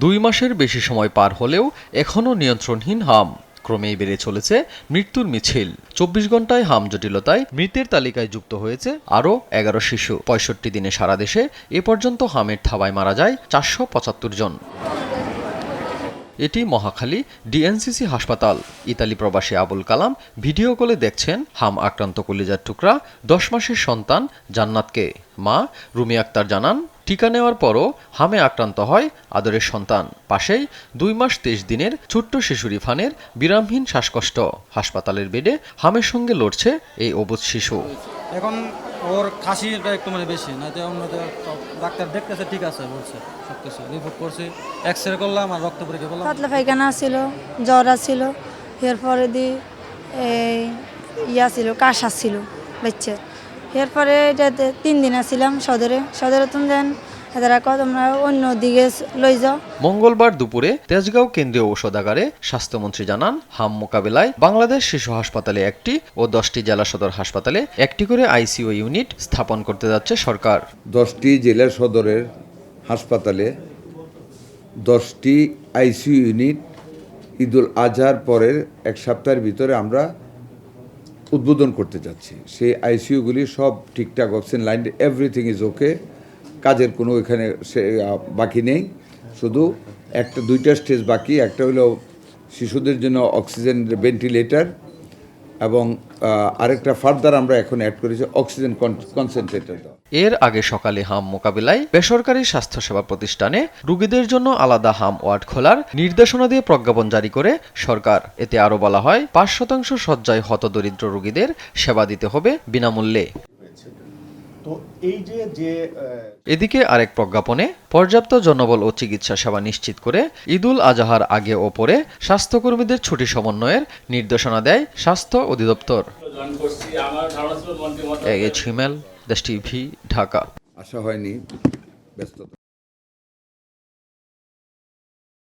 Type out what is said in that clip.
2 মাসের বেশি সময় পার হলেও এখনও নিয়ন্ত্রণহীন হাম। ক্রমেই বেড়ে চলেছে মৃত্যুর মিছিল। 24 ঘন্টায় হাম জটিলতায় মৃতের তালিকায় যুক্ত হয়েছে আরও 11 শিশু। 65 দিনে সারা দেশে এ পর্যন্ত হামের থাবায় মারা যায় 475 জন। এটি মহাখালী ডিএনসিসি হাসপাতাল। ইতালি প্রবাসী আবুল কালাম ভিডিও কলে দেখছেন হাম আক্রান্ত কলিজার টুকরা 10 মাসের সন্তান জান্নাতকে। মা রুমি আক্তার জানান, টিকা নেওয়ার পরও হামে আক্রান্ত হয় আদরের সন্তান। পাশেই 2 মাস 23 দিনের ছোট্ট শিশু রিফানের বিরামহীন শ্বাসকষ্ট। হাসপাতালের বেডে হামের সঙ্গে লড়ছে এই অবুঝ শিশু। এখন ওর খাসিটা একটু বেশি না, ডাক্তার দেখতেছে ঠিক আছে বলছে, সব কিছু রিপোর্ট করছি, এক্সরে করলাম আর রক্ত পরীক্ষা করলাম। পাতলা পায়খানা ছিল, জ্বর ছিল, এরপরে ছিল কাশা ছিল বাচ্চা। এরপরে এটাতে 3 দিন ছিলাম সদরে তুমি দেন এরা তোমরা অন্য দিকে লই যাও। মঙ্গলবার দুপুরে তেজগাঁও কেন্দ্রীয় ঔষধাগারে স্বাস্থ্যমন্ত্রী জানান, হাম মোকাবেলায় বাংলাদেশ শিশু হাসপাতালে 1টি ও 10টি জেলা সদর হাসপাতালে 1টি করে আইসিইউ ইউনিট স্থাপন করতে যাচ্ছে সরকার। 10টি জেলা সদরের হাসপাতালে 10টি আইসিইউ ইউনিট ঈদুল আজহার পরের 1 সপ্তাহের ভিতরে আমরা উদ্বোধন করতে যাচ্ছি। সেই আইসিইউগুলি সব ঠিকঠাক, oxygen line, everything is okay. কাজের কোনো এখানে বাকি নেই, শুধু 2টা স্টেজ বাকি। একটা হলো শিশুদের জন্য অক্সিজেন ভেন্টিলেটর এবং আরেকটা ফার্দার আমরা এখন অ্যাড করেছি অক্সিজেন কনসেন্ট্রেটর। এর আগে সকালে হাম মোকাবিলায় বেসরকারি স্বাস্থ্যসেবা প্রতিষ্ঠানে রোগীদের জন্য আলাদা হাম ওয়ার্ড খোলার নির্দেশনা দিয়ে প্রজ্ঞাপন জারি করে সরকার। এতে আরও বলা হয়, 5% শয্যায় হতদরিদ্র রোগীদের সেবা দিতে হবে বিনামূল্যে। এদিকে আরেক প্রজ্ঞাপনে পর্যাপ্ত জনবল ও চিকিৎসা সেবা নিশ্চিত করে ঈদুল আজহার আগে ও পরে স্বাস্থ্যকর্মীদের ছুটি সমন্বয়ের নির্দেশনা দেয় স্বাস্থ্য অধিদপ্তর। দেশ টিভি, ঢাকা। আশা হয়নি, ব্যস্ততা।